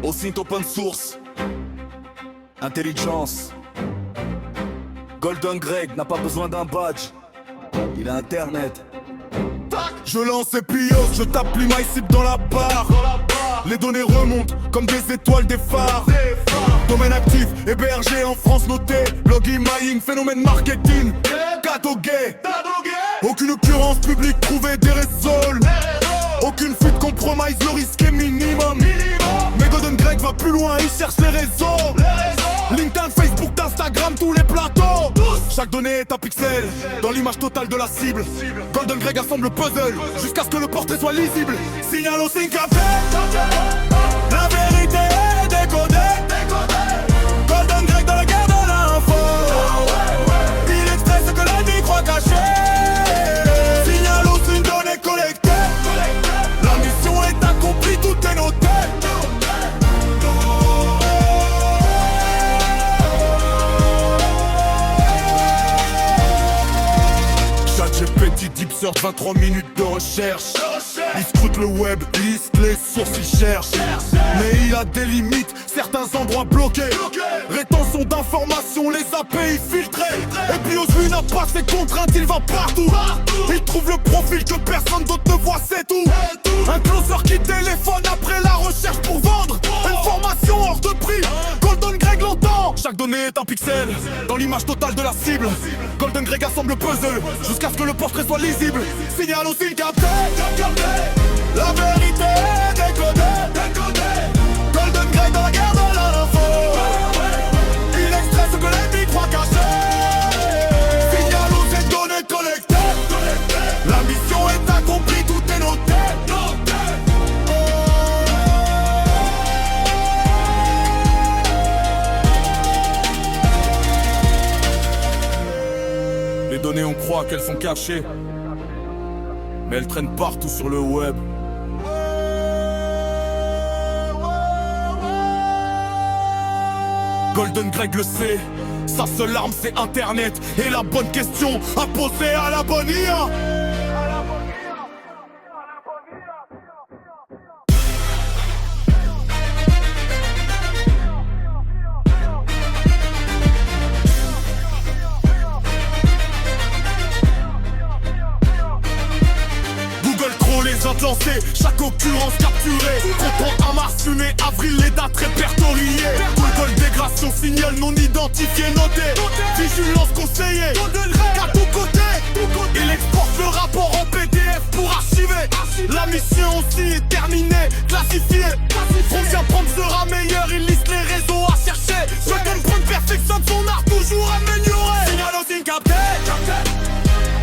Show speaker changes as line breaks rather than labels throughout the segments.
Au site open source. Intelligence. Golden Greg n'a pas besoin d'un badge. Il a internet. Je lance et pioche, je tape l'IMAICIP dans la barre. Les données remontent comme des étoiles des phares. Domaine actif, hébergé en France noté. Blog emailing, phénomène marketing. Cadeau gay. Aucune occurrence publique trouvée des résols. Aucune fuite compromise, le risque est minimum. Mais Golden Greg va plus loin, il cherche les réseaux. LinkedIn, Facebook, Instagram, tous les plateaux. Chaque donnée est un pixel dans l'image totale de la cible. Golden Greg assemble le puzzle jusqu'à ce que le portrait soit lisible. Signal au syncapé, la vérité est décodée. Golden Greg dans la guerre de l'info. Il extrait ce que l'ennemi croit caché. Signal aux une donnée collectée. La mission est accomplie, tout est noté. ChatGPT Deep Search, 23 minutes de recherche. Il scrute le web, liste les sources, il cherche. Mais il a des limites, certains endroits bloqués. Rétention d'informations, les API filtrées. Et puis Ozui n'a pas ses contraintes, il va partout. Il trouve le profil que personne d'autre ne voit, c'est tout. Un closer qui téléphone après la recherche pour vendre une formation hors de prix. Golden Greg l'entend. Chaque donnée est un pixel dans l'image totale de la cible. Golden Greg assemble le puzzle jusqu'à ce que le portrait soit lisible. Signal au syncapé, la vérité est décodée. Golden Greg dans la guerre de l'info. Il extrait ce que l'ennemi croit caché. Signal aux ces données collectées. La mission est accomplie, tout est noté. Les données, on croit qu'elles sont cachées, mais elles traînent partout sur le web. Golden Greg le sait, sa seule arme c'est internet. Et la bonne question à poser à la bonne IA. Lancé, chaque occurrence capturée. Content à Mars, fumée, avril, les dates répertoriées. Google dégradation, signal non identifié, noté. Vigilance conseillée, à tout côté. Il exporte le rapport en PDF pour archiver. La mission aussi est terminée, classifiée. Combien prendre sera meilleur, il liste les réseaux à chercher. Chacun prendre perfectionne son art, toujours amélioré. Signal au syncapé,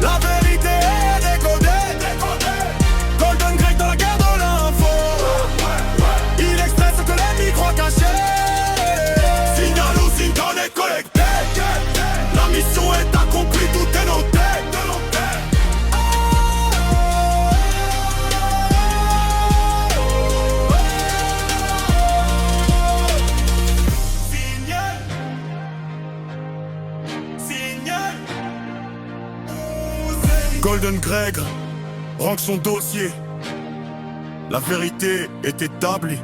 la vérité est décodée. Golden Greg dans la guerre de l'info. Il extrait ce que l'ennemi croit caché. Signal aux données collectées. La mission est accomplie, tout est noté. Signal. Golden Greg range son dossier. La vérité est établie.